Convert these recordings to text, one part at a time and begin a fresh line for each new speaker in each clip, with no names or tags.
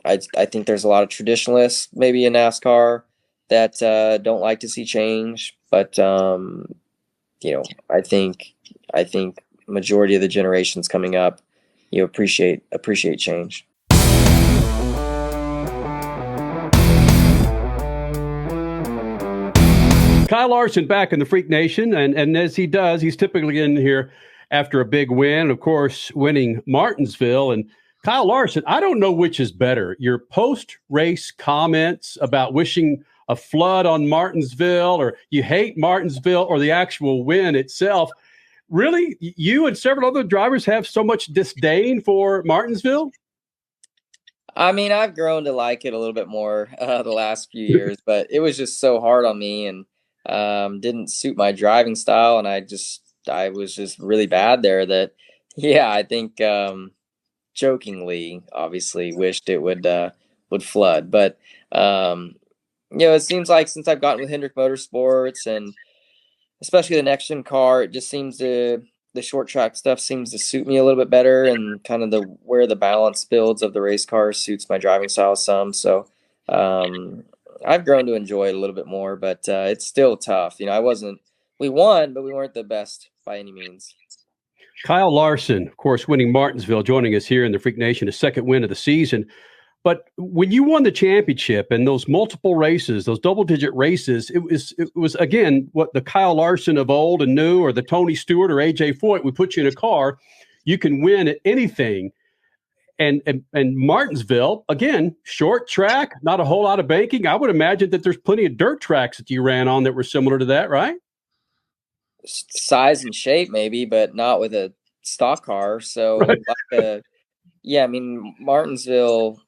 I think there's a lot of traditionalists maybe in NASCAR that don't like to see change, but I think majority of the generations coming up, appreciate change.
Kyle Larson back in the Freak Nation, and as he does, he's typically in here after a big win, of course, winning Martinsville. And Kyle Larson, I don't know which is better, your post-race comments about wishing a flood on Martinsville, or you hate Martinsville, or the actual win itself. Really, you and several other drivers have so much disdain for Martinsville?
I mean, I've grown to like it a little bit more the last few years, but it was just so hard on me and didn't suit my driving style, and I was just really bad there. That yeah, I think jokingly, obviously, wished it would flood, but it seems like since I've gotten with Hendrick Motorsports and especially the next gen car, it just seems to the short track stuff seems to suit me a little bit better, and kind of where the balance builds of the race car suits my driving style some. So I've grown to enjoy it a little bit more, but it's still tough. We won, but we weren't the best by any means.
Kyle Larson, of course, winning Martinsville, joining us here in the Freak Nation, his second win of the season. But when you won the championship and those multiple races, those double-digit races, it was again what the Kyle Larson of old and new, or the Tony Stewart or AJ Foyt would put you in a car. You can win at anything. And Martinsville, again, short track, not a whole lot of banking. I would imagine that there's plenty of dirt tracks that you ran on that were similar to that, right?
Size and shape, maybe, but not with a stock car. So, right. I mean, Martinsville,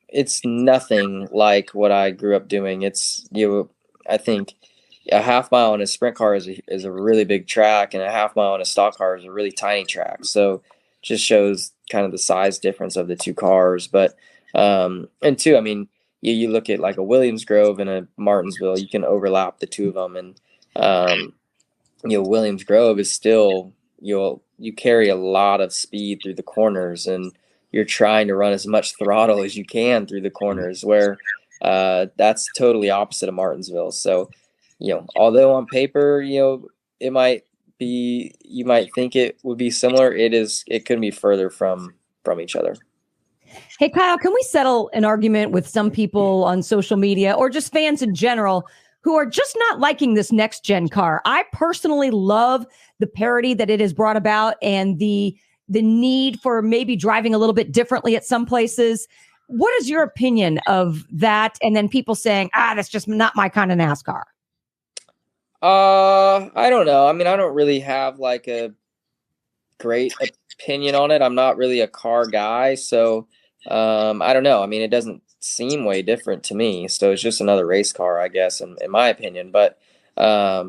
it's nothing like what I grew up doing. I think a half mile in a sprint car is a really big track, and a half mile in a stock car is a really tiny track. So just shows kind of the size difference of the two cars. But and two, I mean, you look at like a Williams Grove and a Martinsville, you can overlap the two of them, and Williams Grove is still you carry a lot of speed through the corners, and you're trying to run as much throttle as you can through the corners, where that's totally opposite of Martinsville. So, although on paper, it might be, you might think it would be similar, it couldn't be further from each other.
Hey, Kyle, can we settle an argument with some people on social media, or just fans in general, who are just not liking this next gen car? I personally love the parity that it has brought about, and the need for maybe driving a little bit differently at some places. What is your opinion of that? And then people saying, that's just not my kind of NASCAR.
I don't know. I mean, I don't really have like a great opinion on it. I'm not really a car guy. So, I don't know. I mean, it doesn't seem way different to me. So it's just another race car, I guess, in my opinion. But, I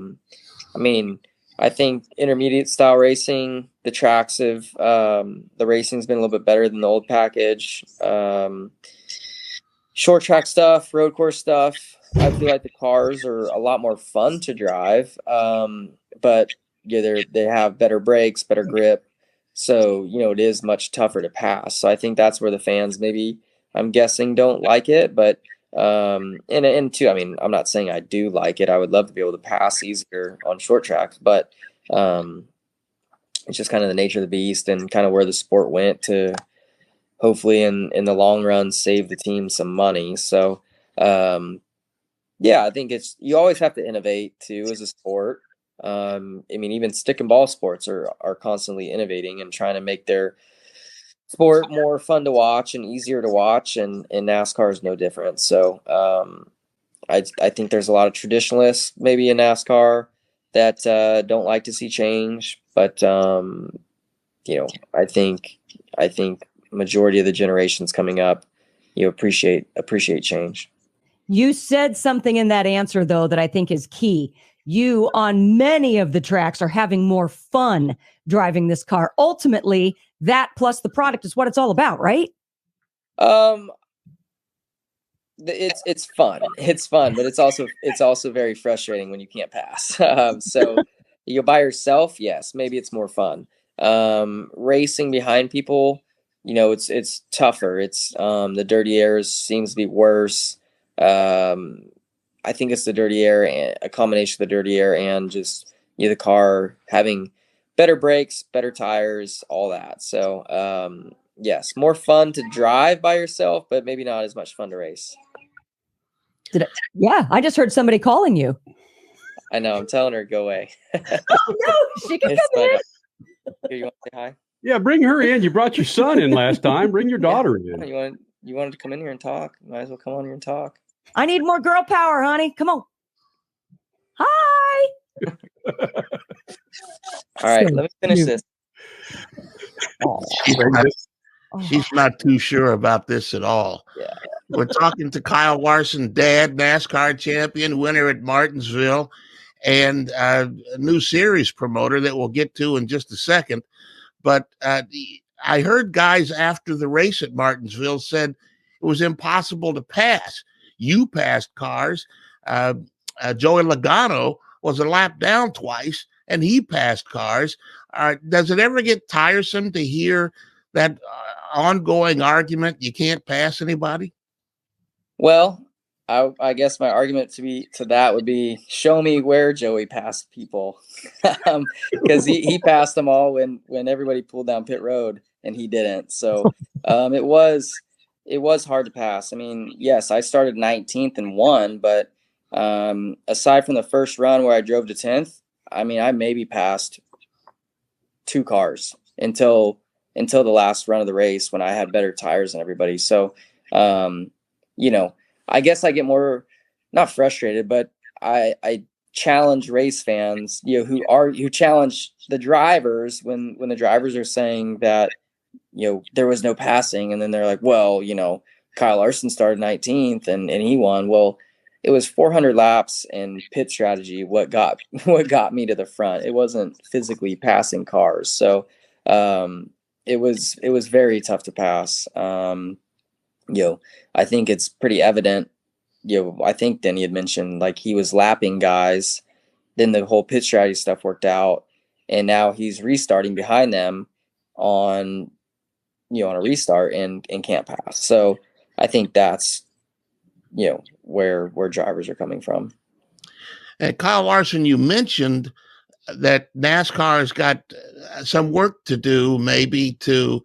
mean, I think intermediate style racing, the tracks have, the racing's been a little bit better than the old package. Short track stuff, road course stuff, I feel like the cars are a lot more fun to drive. But they have better brakes, better grip. So, it is much tougher to pass. So I think that's where the fans maybe, I'm guessing, don't like it. But and two, I mean, I'm not saying I do like it. I would love to be able to pass easier on short tracks, but it's just kind of the nature of the beast, and kind of where the sport went to hopefully in the long run save the team some money. So I think you always have to innovate too as a sport. I mean, even stick and ball sports are constantly innovating and trying to make their sport more fun to watch and easier to watch, and NASCAR is no different. So I think there's a lot of traditionalists maybe in NASCAR that don't like to see change, but I think majority of the generations coming up, appreciate change.
You said something in that answer, though, that I think is key. You, on many of the tracks, are having more fun driving this car. Ultimately, that plus the product is what it's all about, right?
It's fun. It's fun, but it's also very frustrating when you can't pass. So you're by yourself, yes, maybe it's more fun. Racing behind people, it's tougher. It's the dirty air seems to be worse. I think it's the dirty air, and a combination of the dirty air and just the car having better brakes, better tires, all that. So yes, more fun to drive by yourself, but maybe not as much fun to race.
Yeah, I just heard somebody calling you.
I know. I'm telling her go away.
Oh no, she can come in.
Here, you want to say hi?
Yeah, bring her in. You brought your son in last time. Bring your daughter in.
You wanted to come in here and talk. You might as well come on here and talk.
I need more girl power, honey. Come on. Hi.
All right, let me finish this.
She's not too sure about this at all.
Yeah.
We're talking to Kyle Larson, dad, NASCAR champion, winner at Martinsville, and a new series promoter that we'll get to in just a second. But I heard guys after the race at Martinsville said it was impossible to pass. You passed cars. Joey Logano was a lap down twice, and he passed cars. Does it ever get tiresome to hear that ongoing argument, you can't pass anybody?
Well, I guess my argument to that would be, show me where Joey passed people, because he passed them all when everybody pulled down pit road and he didn't. So it was hard to pass. I mean, yes, I started 19th and won, but aside from the first run where I drove to 10th, I mean, I maybe passed 2 cars until the last run of the race when I had better tires than everybody. So, I guess I get more, not frustrated, but I challenge race fans, who challenge the drivers when the drivers are saying that, there was no passing. And then they're like, well, Kyle Larson started 19th and he won. Well, it was 400 laps and pit strategy what got me to the front. It wasn't physically passing cars. So it was very tough to pass. I think it's pretty evident. I think Denny had mentioned, like, he was lapping guys, then the whole pit strategy stuff worked out, and now he's restarting behind them on a restart and can't pass. So I think that's where drivers are coming from.
And Kyle Larson, you mentioned that NASCAR has got some work to do, maybe to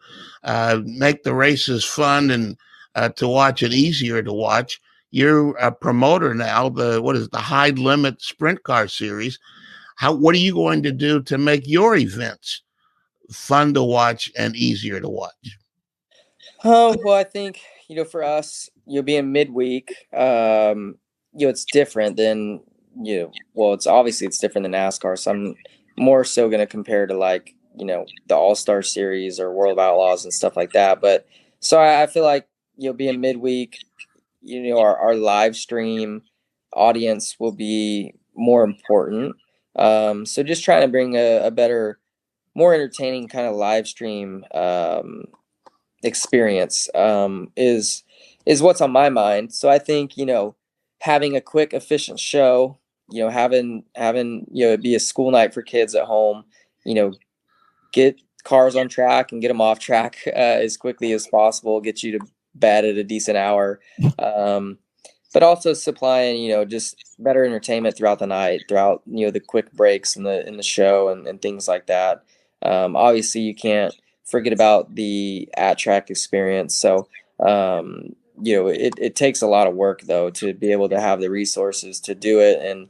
make the races fun and to watch and easier to watch. You're a promoter now, the High Limit Sprint Car Series. What are you going to do to make your events fun to watch and easier to watch?
Oh, well, I think, for us, being midweek, it's different than, it's different than NASCAR. So I'm more so going to compare to, like, the All-Star Series or World of Outlaws and stuff like that. But so I feel like, being midweek, our live stream audience will be more important. So just trying to bring a better, more entertaining kind of live stream experience is what's on my mind. So I think, having a quick, efficient show, having it be a school night for kids at home, get cars on track and get them off track as quickly as possible, get you to bed at a decent hour, but also supplying, just better entertainment throughout the night, throughout, the quick breaks in the show and things like that. Obviously you can't forget about the at-track experience. So, it takes a lot of work, though, to be able to have the resources to do it and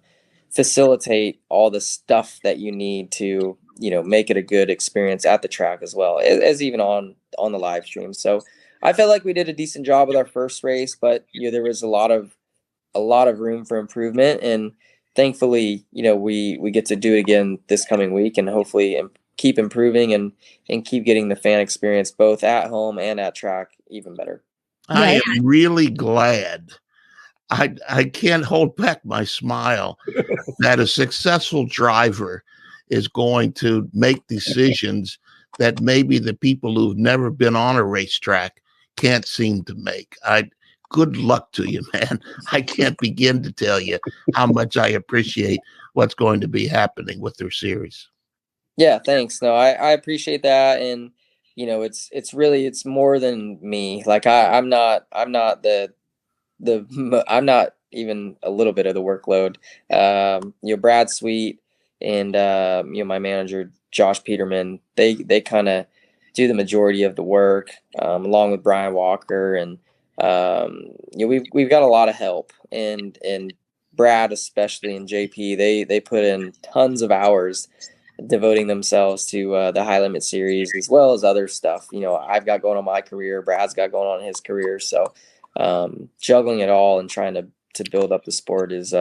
facilitate all the stuff that you need to, make it a good experience at the track as well as even on the live stream. So I felt like we did a decent job with our first race, but, there was a lot of room for improvement. And thankfully, we get to do it again this coming week and hopefully keep improving and keep getting the fan experience both at home and at track even better.
I am really glad. I can't hold back my smile that a successful driver is going to make decisions that maybe the people who've never been on a racetrack can't seem to make. Good luck to you, man. I can't begin to tell you how much I appreciate what's going to be happening with their series.
Yeah, thanks. No, I appreciate that. And, it's more than me. Like I'm not even a little bit of the workload. Brad Sweet and my manager Josh Peterman, they kind of do the majority of the work, along with Brian Walker, and we've got a lot of help, and Brad especially, and JP, they put in tons of hours devoting themselves to the high limit series, as well as other stuff I've got going on my career, Brad's got going on in his career. So juggling it all and trying to build up the sport is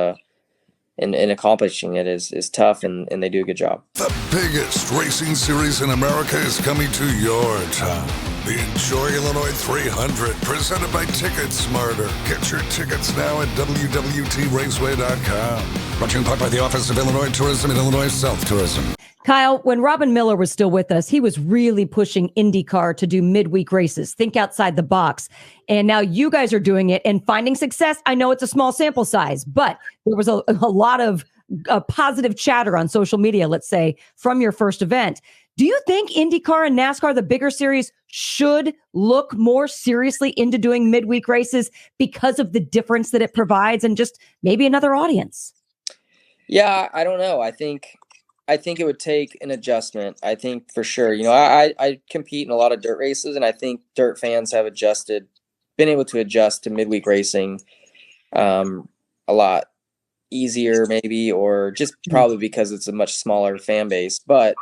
and accomplishing it is tough, and they do a good job.
The biggest racing series in America is coming to your town. The Enjoy Illinois 300, presented by Ticket Smarter. Get your tickets now at www.traceway.com. Brought to you in part by the Office of Illinois Tourism and Illinois South Tourism.
Kyle, when Robin Miller was still with us, he was really pushing IndyCar to do midweek races, think outside the box. And now you guys are doing it and finding success. I know it's a small sample size, but there was a lot of positive chatter on social media, let's say, from your first event. Do you think IndyCar and NASCAR, the bigger series, should look more seriously into doing midweek races because of the difference that it provides and just maybe another audience?
Yeah, I don't know. I think it would take an adjustment. I think for sure. I compete in a lot of dirt races, and I think dirt fans have been able to adjust to midweek racing a lot easier, maybe, or just probably because it's a much smaller fan base. But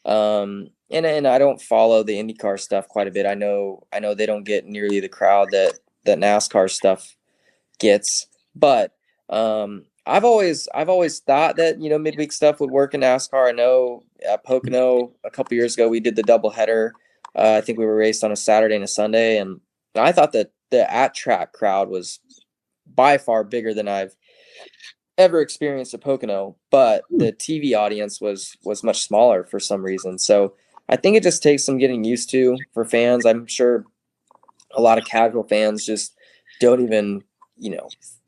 and I don't follow the IndyCar stuff quite a bit. I know they don't get nearly the crowd that NASCAR stuff gets, but I've always thought that midweek stuff would work in NASCAR. I know at Pocono a couple years ago we did the doubleheader. I think we were raced on a Saturday and a Sunday, and I thought that the at-track crowd was by far bigger than I've ever experienced at Pocono, but the TV audience was much smaller for some reason. So I think it just takes some getting used to for fans. I'm sure a lot of casual fans just don't even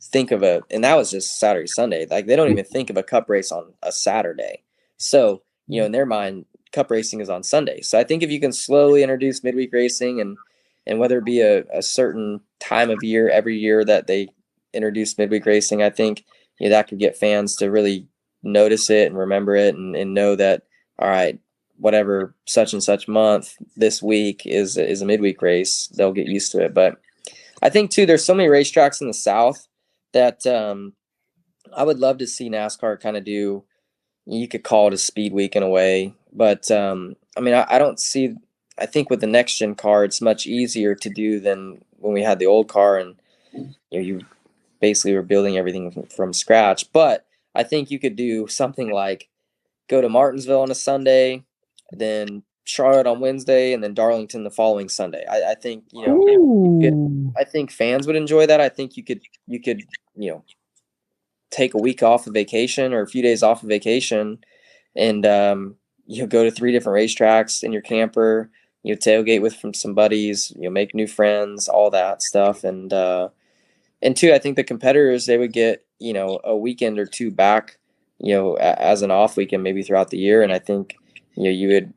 think of and that was just Saturday, Sunday. Like they don't even think of a cup race on a Saturday. So, in their mind, cup racing is on Sunday. So I think if you can slowly introduce midweek racing, and whether it be a certain time of year, every year that they introduce midweek racing, I think that could get fans to really notice it and remember it, and know that, all right, whatever such and such month this week is a midweek race, they'll get used to it. But I think too, there's so many racetracks in the South that I would love to see NASCAR kind of do. You could call it a speed week in a way, but I don't see. I think with the next gen car, it's much easier to do than when we had the old car, and you basically were building everything from scratch. But I think you could do something like go to Martinsville on a Sunday, then Charlotte on Wednesday, and then Darlington the following Sunday. I think I think fans would enjoy that. I think you could take a week off of vacation or a few days off of vacation, and go to 3 different racetracks in your camper. Tailgate with from some buddies. Make new friends, all that stuff, and two, I think the competitors, they would get a weekend or 2 back, as an off weekend maybe throughout the year, and I think you'll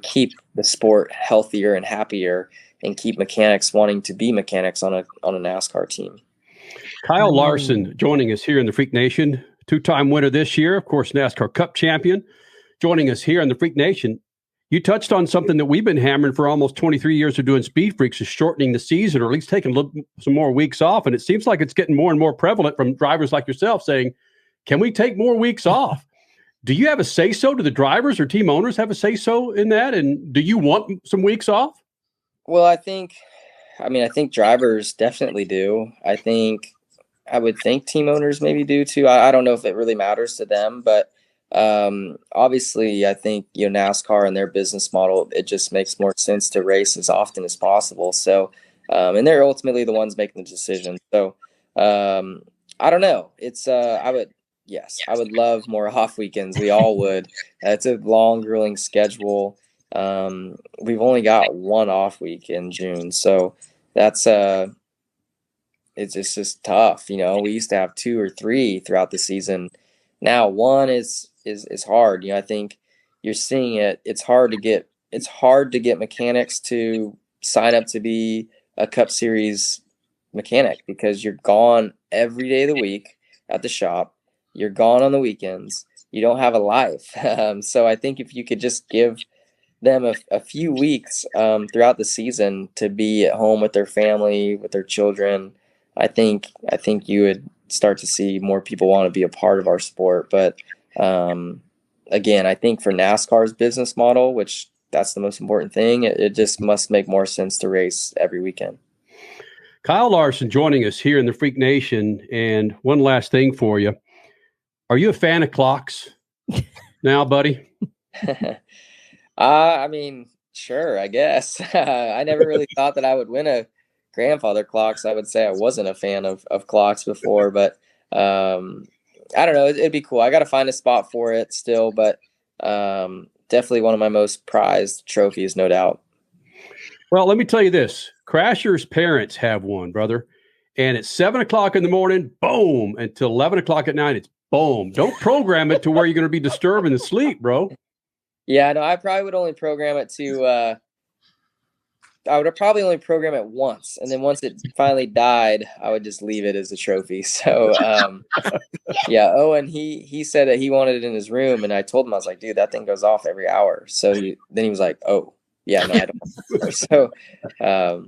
keep the sport healthier and happier, and keep mechanics wanting to be mechanics on a NASCAR team.
Kyle Larson joining us here in the Freak Nation, 2-time winner this year, of course, NASCAR Cup champion, joining us here in the Freak Nation. You touched on something that we've been hammering for almost 23 years of doing SpeedFreaks, is shortening the season, or at least taking some more weeks off. And it seems like it's getting more and more prevalent from drivers like yourself saying, can we take more weeks off? Do you have a say-so? Do the drivers or team owners have a say-so in that? And do you want some weeks off?
Well, I think drivers definitely do. I would think team owners maybe do too. I don't know if it really matters to them, but obviously I think NASCAR and their business model, it just makes more sense to race as often as possible. So and they're ultimately the ones making the decision. So I don't know. It's I would love more off weekends. We all would. It's a long, grueling schedule. We've only got 1 off week in June, so that's it's just tough. We used to have 2 or 3 throughout the season. Now 1 is hard. I think you're seeing it. It's hard to get it's hard to get mechanics to sign up to be a Cup Series mechanic because you're gone every day of the week at the shop. You're gone on the weekends. You don't have a life. So I think if you could just give them a few weeks throughout the season to be at home with their family, with their children, I think you would start to see more people want to be a part of our sport. But again, I think for NASCAR's business model, which that's the most important thing, it just must make more sense to race every weekend.
Kyle Larson joining us here in the Freak Nation. And one last thing for you. Are you a fan of clocks now, buddy?
I mean, sure, I guess. I never really thought that I would win a grandfather clocks. I would say I wasn't a fan of clocks before, but I don't know. It'd be cool. I got to find a spot for it still, but definitely one of my most prized trophies, no doubt.
Well, let me tell you this. Crasher's parents have one, brother. And it's 7 o'clock in the morning, boom, until 11 o'clock at night, it's boom. Don't program it to where you're going to be disturbing the sleep, bro.
Yeah, no, I probably would only program it to I would probably only program it once, and then once it finally died, I would just leave it as a trophy. So yeah, Owen, he said that he wanted it in his room, and I told him, I was like, dude, that thing goes off every hour. So then he was like, oh, yeah, no, I don't. So I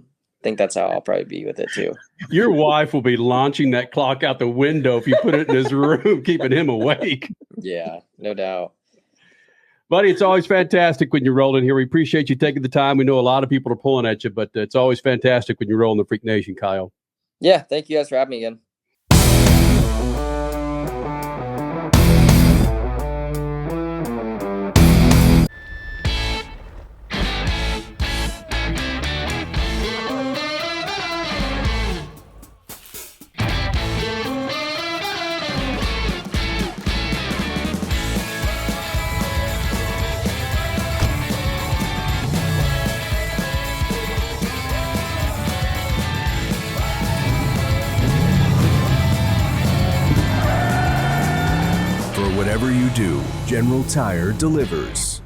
think that's how I'll probably be with it too.
Your wife will be launching that clock out the window if you put it in his room, keeping him awake.
Yeah, no doubt.
Buddy, it's always fantastic when you're rolling here. We appreciate you taking the time. We know a lot of people are pulling at you, but it's always fantastic when you're rolling the Freak Nation, Kyle.
Yeah, thank you guys for having me again.
Whatever you do, General Tire delivers.